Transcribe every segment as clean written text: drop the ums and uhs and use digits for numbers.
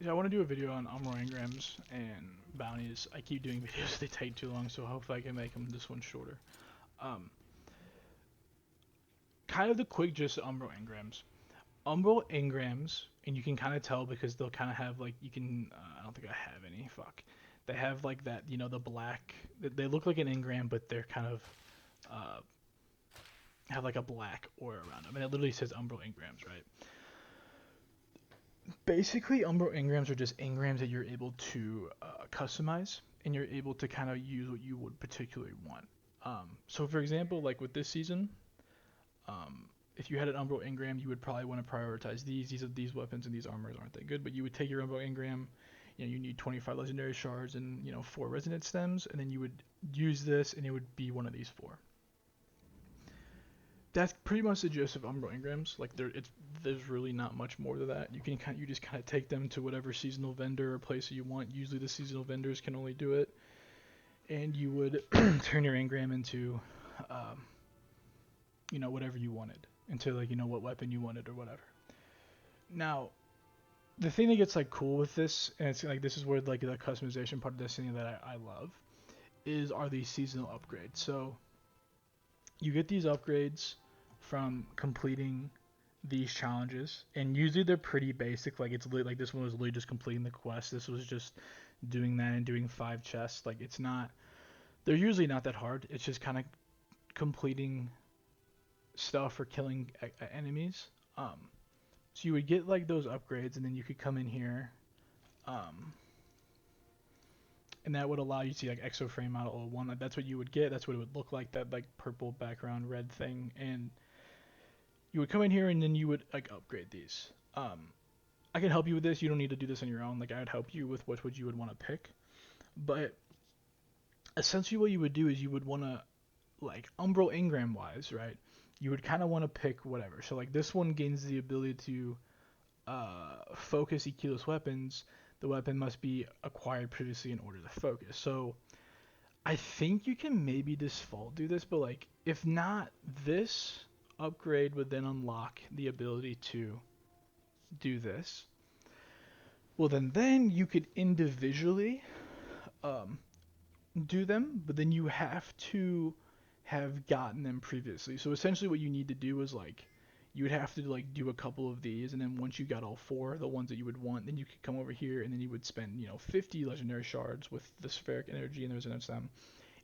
Yeah, I want to do a video on Umbral Engrams and bounties. I keep doing videos, they take too long, so hopefully I can make them this one shorter. Um, Kind of the quick gist of Umbral Engrams. Umbral Engrams, and you can kind of tell because they'll kind of have like, you can, I don't think I have any, fuck. They have like that, the black, they look like an engram, but they're kind of, uh, have like a black aura around them. And it literally says Umbral Engrams, right? Basically, Umbral Engrams are just engrams that you're able to customize, and you're able to kind of use what you would particularly want. So, for example, like with this season, if you had an Umbral Engram, you would probably want to prioritize these. These weapons and these armors aren't that good, but you would take your Umbral Engram. You need 25 legendary shards and 4 resonant stems, and then you would use this, and it would be one of these four. That's pretty much the gist of Umbral Engrams. Like there's really not much more to that. You just kind of take them to whatever seasonal vendor or place you want. Usually the seasonal vendors can only do it, and you would turn your engram into, um, whatever you wanted, into like what weapon you wanted or whatever. Now the thing that gets like cool with this, and it's like this is where like the customization part of Destiny that I love, are these seasonal upgrades. So you get these upgrades from completing these challenges, and usually they're pretty basic. Like like this one was literally just completing the quest. This was just doing that and doing 5 chests. Like it's not. They're usually not that hard. It's just kind of completing stuff or killing enemies. So you would get like those upgrades, and then you could come in here, um, and that would allow you to see like exoframe model 01. Like that's what you would get. That's what it would look like. That like purple background red thing, and you would come in here and then you would like upgrade these. I can help you with this. You don't need to do this on your own. Like I would help you with what would you would want to pick. But essentially, what you would do is you would want to like Umbral Engram wise, right? You would kind of want to pick whatever. So like this one gains the ability to focus EQless weapons. The weapon must be acquired previously in order to focus. So I think you can maybe default do this, but like if not, this upgrade would then unlock the ability to do this. Well, then you could individually um, do them, but then you have to have gotten them previously. So essentially, what you need to do is like you would have to like do a couple of these, and then once you got all four, the ones that you would want, then you could come over here, and then you would spend 50 legendary shards with the spheric energy and the resonance them,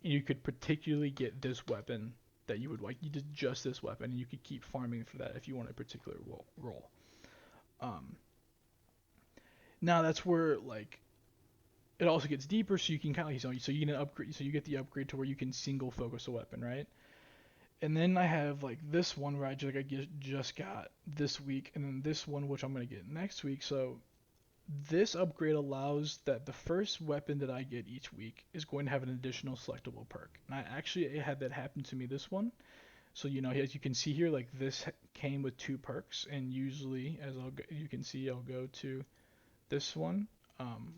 and you could particularly get this weapon that you would like. You did just this weapon, and you could keep farming for that if you want a particular role. Um, Now that's where like it also gets deeper, so you can kind of so you get an upgrade, so you get the upgrade to where you can single focus a weapon, right? And then I have like this one where just got this week, and then this one which I'm gonna get next week. So this upgrade allows that the first weapon that I get each week is going to have an additional selectable perk. And I actually had that happen to me this one. So as you can see here, like this came with 2 perks, and usually you can see, I'll go to this one.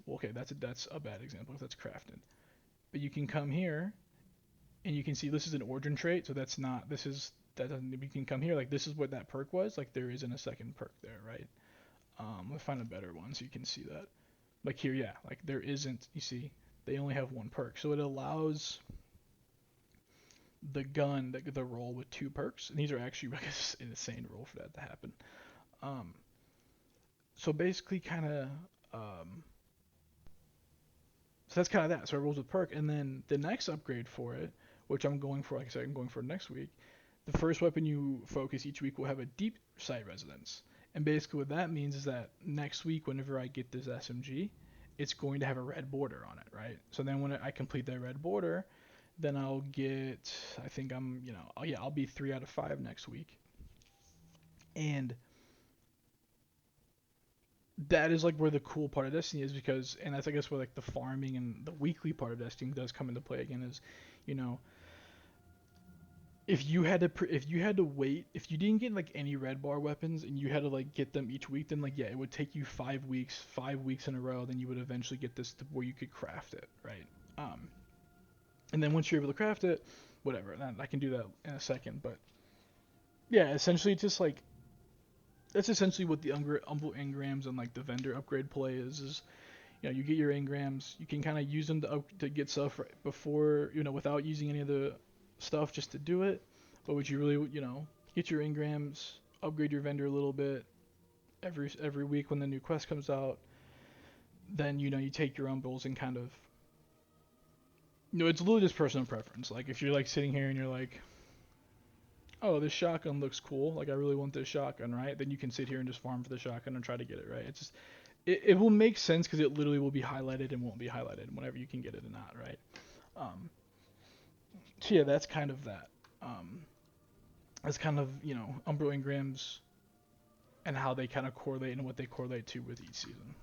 Well, okay, that's a bad example if that's crafted. But you can come here and you can see this is an origin trait, so that's not. This is that doesn't. You can come here like this is what that perk was. Like there isn't a second perk there, right? Let's find a better one so you can see that. Like here, yeah, like there isn't. You see, they only have 1 perk, so it allows the gun, the roll with 2 perks, and these are actually like an insane roll for that to happen. Um, so basically, kind of. So that's kind of that. So it rolls with perk, and then the next upgrade for it, which I'm going for, like I said, I'm going for next week. The first weapon you focus each week will have a deep sight resonance, and basically what that means is that next week, whenever I get this SMG, it's going to have a red border on it, right? So then when I complete that red border, then I'll get. I think I'll be 3 out of 5 next week, and that is like where the cool part of Destiny is because, and that's I guess where like the farming and the weekly part of Destiny does come into play again is, you know, if you had to wait, if you didn't get like any red bar weapons and you had to like get them each week, then like yeah, it would take you 5 weeks, 5 weeks in a row, then you would eventually get this to where you could craft it, right? Um, and then once you're able to craft it, whatever, I can do that in a second, but yeah, essentially it's just like that's essentially what the Umbral Engrams and like the vendor upgrade play is you get your engrams, you can kind of use them to get stuff right before, without using any of the stuff just to do it. But would you really, get your engrams, upgrade your vendor a little bit every week when the new quest comes out, then you take your umbrals and kind of, it's literally just personal preference. Like if you're like sitting here and you're like, oh, this shotgun looks cool, like I really want this shotgun, right? Then you can sit here and just farm for the shotgun and try to get it, right? It's just it will make sense because it literally will be highlighted and won't be highlighted whenever you can get it or not, right? Um, so yeah, that's kind of that. That's kind of Umbral Engrams and how they kind of correlate and what they correlate to with each season.